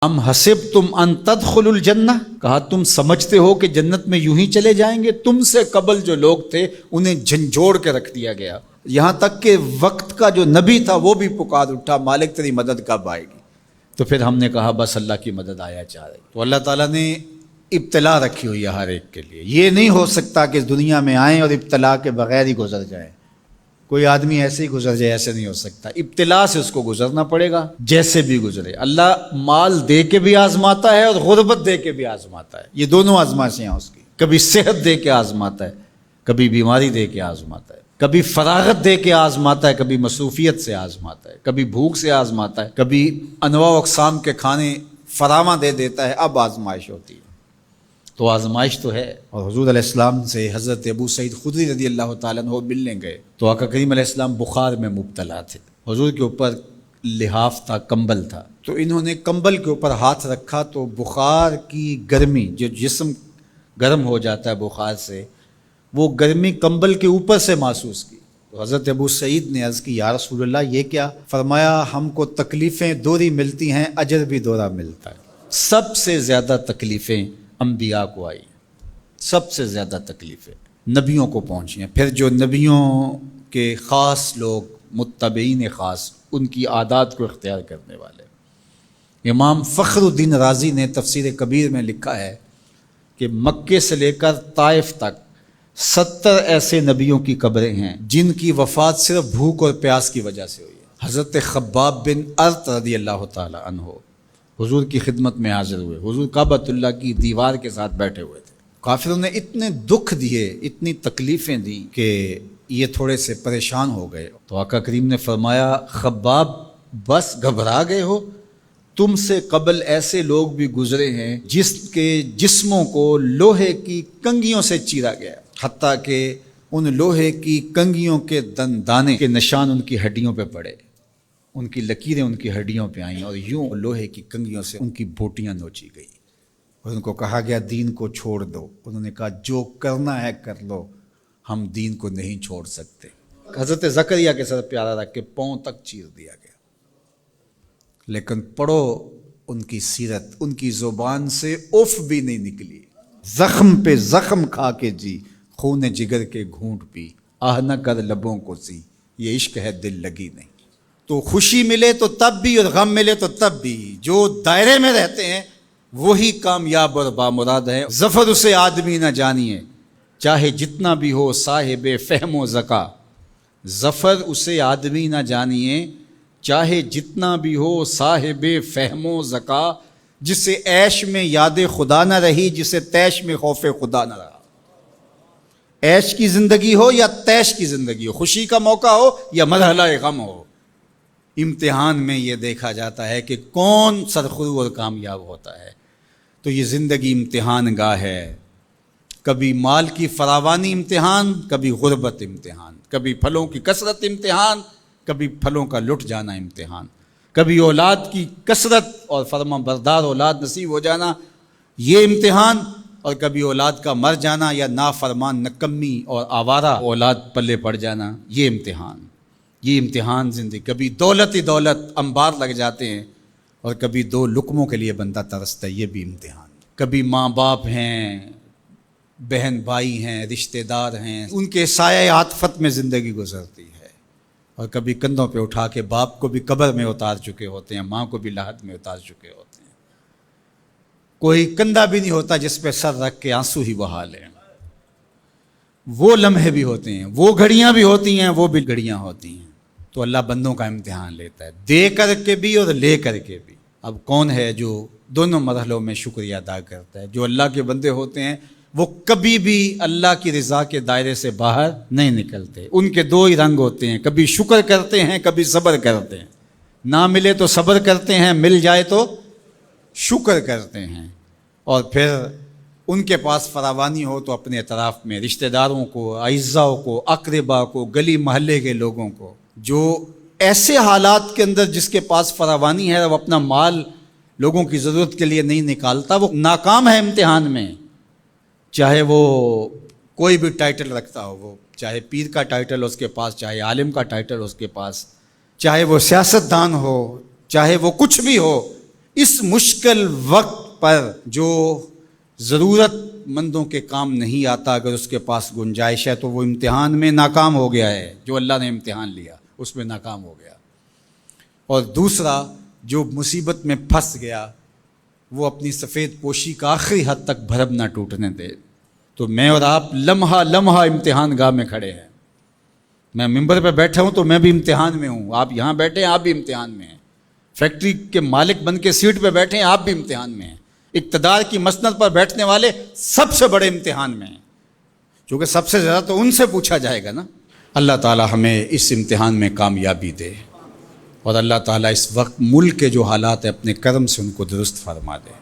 ام حسبتم ان تدخلوا الجنہ، کہا تم سمجھتے ہو کہ جنت میں یوں ہی چلے جائیں گے؟ تم سے قبل جو لوگ تھے انہیں جھنجھوڑ کے رکھ دیا گیا، یہاں تک کہ وقت کا جو نبی تھا وہ بھی پکار اٹھا مالک تیری مدد کب آئے گی؟ تو پھر ہم نے کہا بس اللہ کی مدد آیا چاہ رہی۔ تو اللہ تعالیٰ نے ابتلا رکھی ہوئی ہے ہر ایک کے لیے، یہ نہیں ہو سکتا کہ دنیا میں آئیں اور ابتلا کے بغیر ہی گزر جائیں۔ کوئی آدمی ایسے ہی گزر جائے، ایسے نہیں ہو سکتا، ابتلا سے اس کو گزرنا پڑے گا جیسے بھی گزرے۔ اللہ مال دے کے بھی آزماتا ہے اور غربت دے کے بھی آزماتا ہے، یہ دونوں آزمائشیں ہیں اس کی۔ کبھی صحت دے کے آزماتا ہے، کبھی بیماری دے کے آزماتا ہے، کبھی فراغت دے کے آزماتا ہے، کبھی مصروفیت سے آزماتا ہے، کبھی بھوک سے آزماتا ہے، کبھی انواع و اقسام کے کھانے فراواں دے دیتا ہے، اب آزمائش ہوتی ہے۔ تو آزمائش تو ہے۔ اور حضور علیہ السلام سے حضرت ابو سعید خدری رضی اللہ تعالیٰ عنہ ملنے گئے تو آقا کریم علیہ السلام بخار میں مبتلا تھے، حضور کے اوپر لحاف تھا، کمبل تھا، تو انہوں نے کمبل کے اوپر ہاتھ رکھا تو بخار کی گرمی، جو جسم گرم ہو جاتا ہے بخار سے، وہ گرمی کمبل کے اوپر سے محسوس کی۔ تو حضرت ابو سعید نے عرض کی یا رسول اللہ یہ کیا؟ فرمایا ہم کو تکلیفیں دوہری ملتی ہیں، اجر بھی دوہرا ملتا ہے۔ سب سے زیادہ تکلیفیں انبیاء کو آئی، سب سے زیادہ تکلیفیں نبیوں کو پہنچی ہیں، پھر جو نبیوں کے خاص لوگ متبعین خاص، ان کی عادات کو اختیار کرنے والے۔ امام فخر الدین رازی نے تفسیر کبیر میں لکھا ہے کہ مکے سے لے کر طائف تک 70 ایسے نبیوں کی قبریں ہیں جن کی وفات صرف بھوک اور پیاس کی وجہ سے ہوئی ہے۔ حضرت خباب بن ارت رضی اللہ تعالی عنہ حضور کی خدمت میں حاضر ہوئے، حضور کعبۃ اللہ کی دیوار کے ساتھ بیٹھے ہوئے تھے، کافروں نے اتنے دکھ دیے، اتنی تکلیفیں دی کہ یہ تھوڑے سے پریشان ہو گئے۔ تو آقا کریم نے فرمایا خباب بس گھبرا گئے ہو؟ تم سے قبل ایسے لوگ بھی گزرے ہیں جس کے جسموں کو لوہے کی کنگھیوں سے چیرا گیا، حتیٰ کہ ان لوہے کی کنگھیوں کے دانے کے نشان ان کی ہڈیوں پہ پڑے، ان کی لکیریں ان کی ہڈیوں پہ آئیں اور یوں لوہے کی کنگھیوں سے ان کی بوٹیاں نوچی گئی، اور ان کو کہا گیا دین کو چھوڑ دو۔ انہوں نے کہا جو کرنا ہے کر لو، ہم دین کو نہیں چھوڑ سکتے۔ حضرت زکریا کے سر پیارا رکھ کے پاؤں تک چیر دیا گیا، لیکن پڑھو ان کی سیرت، ان کی زبان سے اف بھی نہیں نکلی، زخم پہ زخم کھا کے جی، خون جگر کے گھونٹ پی، آہ نہ کر لبوں کو سی، یہ عشق ہے دل لگی نہیں۔ تو خوشی ملے تو تب بھی اور غم ملے تو تب بھی، جو دائرے میں رہتے ہیں وہی کامیاب اور بامراد ہیں۔ ظفر اسے آدمی نہ جانیے چاہے جتنا بھی ہو صاحب فہم و ذکا، ظفر اسے آدمی نہ جانیے چاہے جتنا بھی ہو صاحب فہم و ذکا، جسے عیش میں یاد خدا نہ رہی، جسے تیش میں خوف خدا نہ رہا۔ عیش کی زندگی ہو یا تیش کی زندگی ہو، خوشی کا موقع ہو یا مرحلہ غم ہو، امتحان میں یہ دیکھا جاتا ہے کہ کون سرخرو اور کامیاب ہوتا ہے۔ تو یہ زندگی امتحان گاہ ہے، کبھی مال کی فراوانی امتحان، کبھی غربت امتحان، کبھی پھلوں کی کثرت امتحان، کبھی پھلوں کا لٹ جانا امتحان، کبھی اولاد کی کثرت اور فرما بردار اولاد نصیب ہو جانا یہ امتحان، اور کبھی اولاد کا مر جانا یا نافرمان نکمی اور آوارہ اولاد پلے پڑ جانا، یہ امتحان، یہ امتحان زندگی۔ کبھی دولت ہی دولت انبار لگ جاتے ہیں، اور کبھی دو لقموں کے لیے بندہ ترستا ہے، یہ بھی امتحان۔ کبھی ماں باپ ہیں، بہن بھائی ہیں، رشتہ دار ہیں، ان کے سایہ عاطفت میں زندگی گزرتی ہے، اور کبھی کندھوں پہ اٹھا کے باپ کو بھی قبر میں اتار چکے ہوتے ہیں، ماں کو بھی لاحد میں اتار چکے ہوتے ہیں، کوئی کندھا بھی نہیں ہوتا جس پہ سر رکھ کے آنسو ہی بہا لیں۔ وہ لمحے بھی ہوتے ہیں، وہ گھڑیاں بھی ہوتی ہیں، وہ بھی گھڑیاں ہوتی ہیں۔ تو اللہ بندوں کا امتحان لیتا ہے، دے کر کے بھی اور لے کر کے بھی۔ اب کون ہے جو دونوں مرحلوں میں شکریہ ادا کرتا ہے؟ جو اللہ کے بندے ہوتے ہیں وہ کبھی بھی اللہ کی رضا کے دائرے سے باہر نہیں نکلتے۔ ان کے دو ہی رنگ ہوتے ہیں، کبھی شکر کرتے ہیں، کبھی صبر کرتے ہیں۔ نہ ملے تو صبر کرتے ہیں، مل جائے تو شکر کرتے ہیں۔ اور پھر ان کے پاس فراوانی ہو تو اپنے اطراف میں رشتہ داروں کو، اعزاء کو، اقربا کو، گلی محلے کے لوگوں کو، جو ایسے حالات کے اندر جس کے پاس فراوانی ہے وہ اپنا مال لوگوں کی ضرورت کے لیے نہیں نکالتا، وہ ناکام ہے امتحان میں۔ چاہے وہ کوئی بھی ٹائٹل رکھتا ہو، وہ چاہے پیر کا ٹائٹل اس کے پاس، چاہے عالم کا ٹائٹل اس کے پاس، چاہے وہ سیاست دان ہو، چاہے وہ کچھ بھی ہو، اس مشکل وقت پر جو ضرورت مندوں کے کام نہیں آتا، اگر اس کے پاس گنجائش ہے تو وہ امتحان میں ناکام ہو گیا ہے، جو اللہ نے امتحان لیا اس میں ناکام ہو گیا۔ اور دوسرا، جو مصیبت میں پھنس گیا وہ اپنی سفید پوشی کا آخری حد تک بھرم نہ ٹوٹنے دے۔ تو میں اور آپ لمحہ لمحہ امتحان گاہ میں کھڑے ہیں۔ میں ممبر پہ بیٹھا ہوں تو میں بھی امتحان میں ہوں، آپ یہاں بیٹھے ہیں آپ بھی امتحان میں ہیں، فیکٹری کے مالک بن کے سیٹ پہ بیٹھے ہیں آپ بھی امتحان میں ہیں، اقتدار کی مسند پر بیٹھنے والے سب سے بڑے امتحان میں ہیں، کیونکہ سب سے زیادہ تو ان سے پوچھا جائے گا نا۔ اللہ تعالی ہمیں اس امتحان میں کامیابی دے، اور اللہ تعالیٰ اس وقت ملک کے جو حالات ہیں اپنے کرم سے ان کو درست فرما دے۔